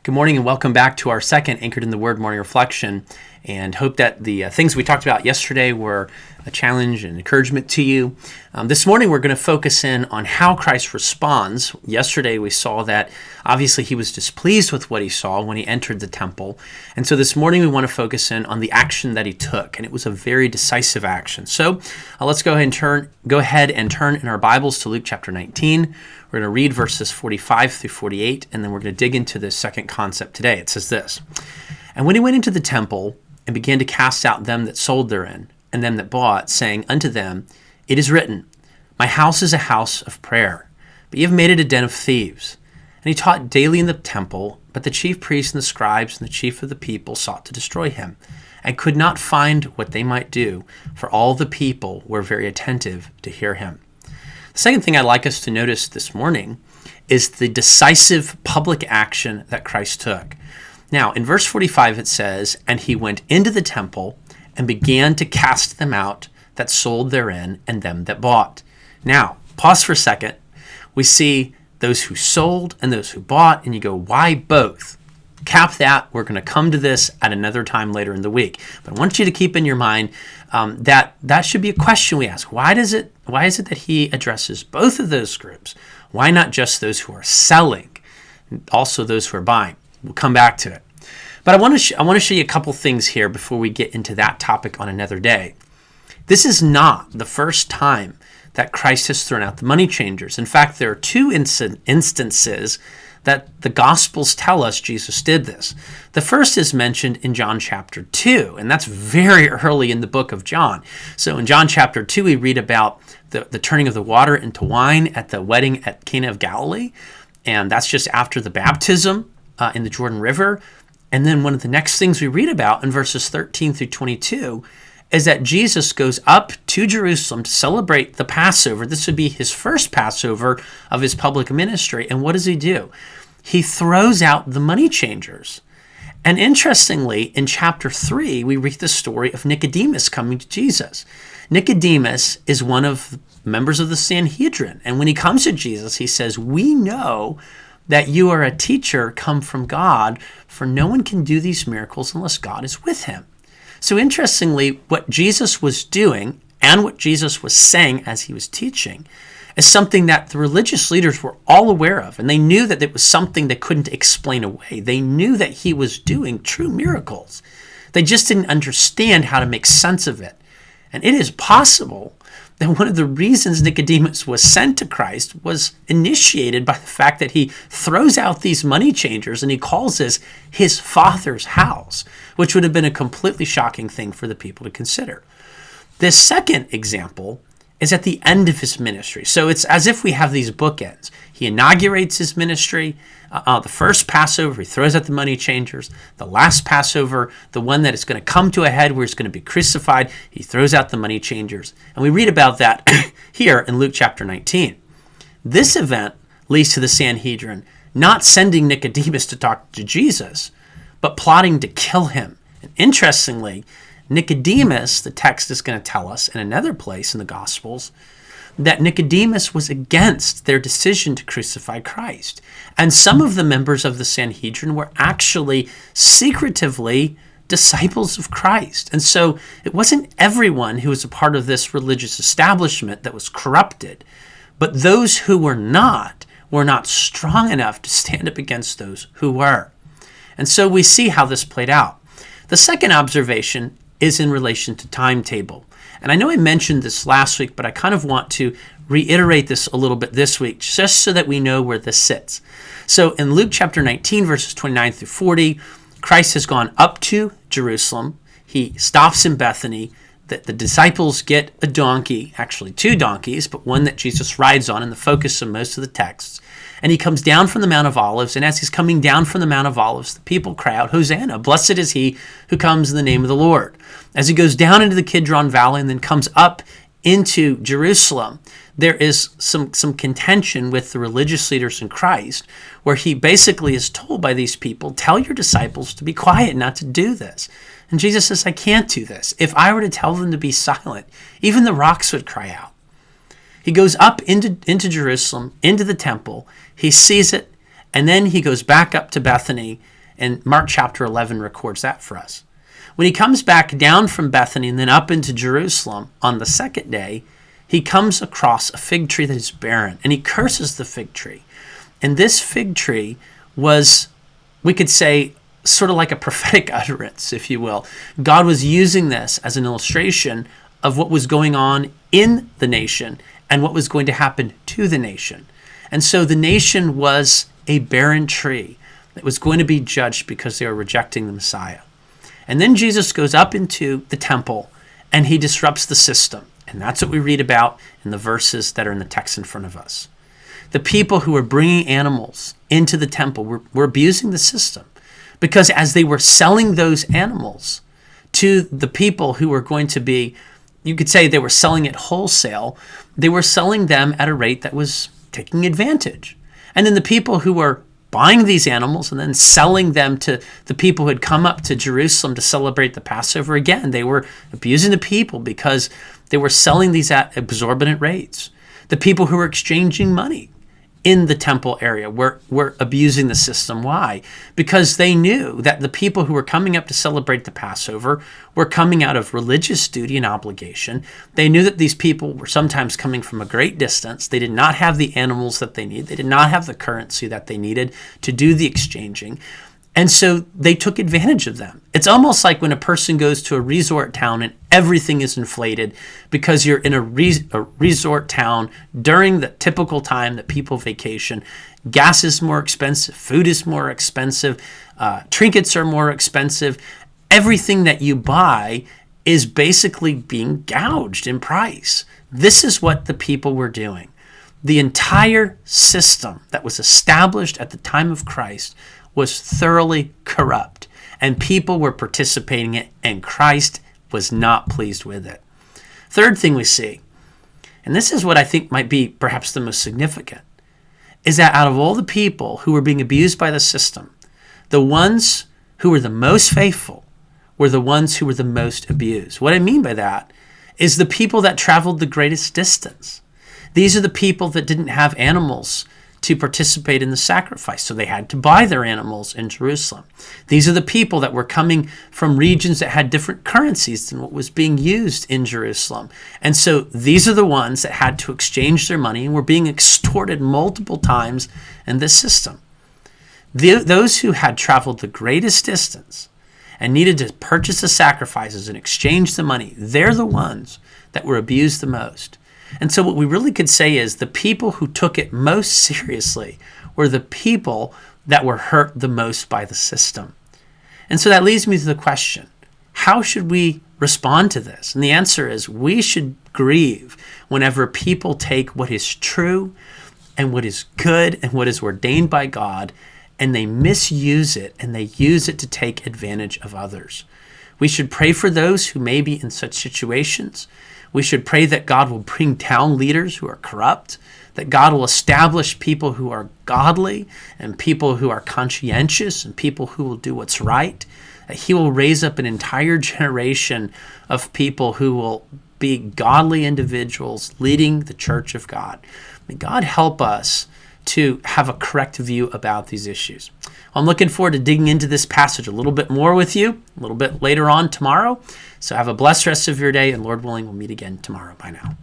Good morning and welcome back to our second Anchored in the Word morning reflection, and hope that the things we talked about yesterday were a challenge and encouragement to you. This morning we're going to focus in on how Christ responds. Yesterday we saw that obviously he was displeased with what he saw when he entered the temple, and so this morning we want to focus in on the action that he took, and it was a very decisive action. So let's go ahead and turn in our Bibles to Luke chapter 19. We're going to read verses 45 through 48, and then we're going to dig into this second concept today. It says this: "And when he went into the temple and began to cast out them that sold therein, and them that bought, saying unto them, It is written, My house is a house of prayer, but ye have made it a den of thieves. And he taught daily in the temple, but the chief priests and the scribes and the chief of the people sought to destroy him, and could not find what they might do, for all the people were very attentive to hear him." The second thing I'd like us to notice this morning is the decisive public action that Christ took. Now, in verse 45 it says, "And he went into the temple and began to cast them out that sold therein and them that bought." Now, pause for a second. We see those who sold and those who bought, and you go, why both? Cap that. We're going to come to this at another time later in the week. But I want you to keep in your mind that should be a question we ask. Why is it that he addresses both of those groups? Why not just those who are selling, also those who are buying? We'll come back to it. But I want to show you a couple things here before we get into that topic on another day. This is not the first time that Christ has thrown out the money changers. In fact, there are two instances that the Gospels tell us Jesus did this. The first is mentioned in John chapter 2, and that's very early in the book of John. So in John chapter 2, we read about the turning of the water into wine at the wedding at Cana of Galilee, and that's just after the baptism in the Jordan River. And then one of the next things we read about in verses 13 through 22 is that Jesus goes up to Jerusalem to celebrate the Passover. This would be his first Passover of his public ministry. And what does he do? He throws out the money changers. And interestingly, in chapter 3, we read the story of Nicodemus coming to Jesus. Nicodemus is one of the members of the Sanhedrin. And when he comes to Jesus, he says, "We know that you are a teacher come from God, for no one can do these miracles unless God is with him." So interestingly, what Jesus was doing and what Jesus was saying as he was teaching is something that the religious leaders were all aware of, and they knew that it was something they couldn't explain away. They knew that he was doing true miracles. They just didn't understand how to make sense of it. And it is possible that one of the reasons Nicodemus was sent to Christ was initiated by the fact that he throws out these money changers and he calls this his father's house, which would have been a completely shocking thing for the people to consider. This second example is at the end of his ministry. So it's as if we have these bookends. He inaugurates his ministry. The first Passover, he throws out the money changers. The last Passover, the one that is going to come to a head where he's going to be crucified, he throws out the money changers. And we read about that here in Luke chapter 19. This event leads to the Sanhedrin not sending Nicodemus to talk to Jesus, but plotting to kill him. And interestingly, Nicodemus, the text is going to tell us in another place in the Gospels, that Nicodemus was against their decision to crucify Christ. And some of the members of the Sanhedrin were actually secretively disciples of Christ. And so it wasn't everyone who was a part of this religious establishment that was corrupted, but those who were not strong enough to stand up against those who were. And so we see how this played out. The second observation is in relation to timetable. And I know I mentioned this last week, but I kind of want to reiterate this a little bit this week, just so that we know where this sits. So in Luke chapter 19, verses 29 through 40, Christ has gone up to Jerusalem. He stops in Bethany. The disciples get a donkey, actually two donkeys, but one that Jesus rides on in the focus of most of the texts. And he comes down from the Mount of Olives, and as he's coming down from the Mount of Olives, the people cry out, "Hosanna, blessed is he who comes in the name of the Lord." As he goes down into the Kidron Valley and then comes up into Jerusalem, there is some contention with the religious leaders in Christ, where he basically is told by these people, "Tell your disciples to be quiet, not to do this." And Jesus says, "I can't do this. If I were to tell them to be silent, even the rocks would cry out." He goes up into Jerusalem, into the temple. He sees it, And then he goes back up to Bethany, and Mark chapter 11 records that for us. When he comes back down from Bethany and then up into Jerusalem on the second day, he comes across a fig tree that is barren, and he curses the fig tree. And this fig tree was, we could say, sort of like a prophetic utterance, if you will. God was using this as an illustration of what was going on in the nation and what was going to happen to the nation. And so the nation was a barren tree that was going to be judged because they were rejecting the Messiah. And then Jesus goes up into the temple and he disrupts the system. And that's what we read about in the verses that are in the text in front of us. The people who were bringing animals into the temple were abusing the system, because as they were selling those animals to the people who were going to be, you could say they were selling it wholesale, they were selling them at a rate that was taking advantage. And then the people who were buying these animals and then selling them to the people who had come up to Jerusalem to celebrate the Passover, again, they were abusing the people because they were selling these at exorbitant rates. The people who were exchanging money in the temple area were abusing the system. Why? Because they knew that the people who were coming up to celebrate the Passover were coming out of religious duty and obligation. They knew that these people were sometimes coming from a great distance. They did not have the animals that they needed. They did not have the currency that they needed to do the exchanging. And so they took advantage of them. It's almost like when a person goes to a resort town and everything is inflated because you're in a resort town during the typical time that people vacation. Gas is more expensive, food is more expensive, trinkets are more expensive. Everything that you buy is basically being gouged in price. This is what the people were doing. The entire system that was established at the time of Christ was thoroughly corrupt, and people were participating in it, and Christ was not pleased with it. Third thing we see, and this is what I think might be perhaps the most significant, is that out of all the people who were being abused by the system, the ones who were the most faithful were the ones who were the most abused. What I mean by that is the people that traveled the greatest distance. These are the people that didn't have animals to participate in the sacrifice, so they had to buy their animals in Jerusalem. These are the people that were coming from regions that had different currencies than what was being used in Jerusalem. And so these are the ones that had to exchange their money and were being extorted multiple times in this system. Those who had traveled the greatest distance and needed to purchase the sacrifices and exchange the money, they're the ones that were abused the most. And so what we really could say is the people who took it most seriously were the people that were hurt the most by the system. And so that leads me to the question, how should we respond to this? And the answer is we should grieve whenever people take what is true and what is good and what is ordained by God, and they misuse it and they use it to take advantage of others. We should pray for those who may be in such situations. We should pray that God will bring down leaders who are corrupt, that God will establish people who are godly and people who are conscientious and people who will do what's right, that he will raise up an entire generation of people who will be godly individuals leading the church of God. May God help us to have a correct view about these issues. I'm looking forward to digging into this passage a little bit more with you a little bit later on tomorrow. So have a blessed rest of your day, and Lord willing, we'll meet again tomorrow. Bye now.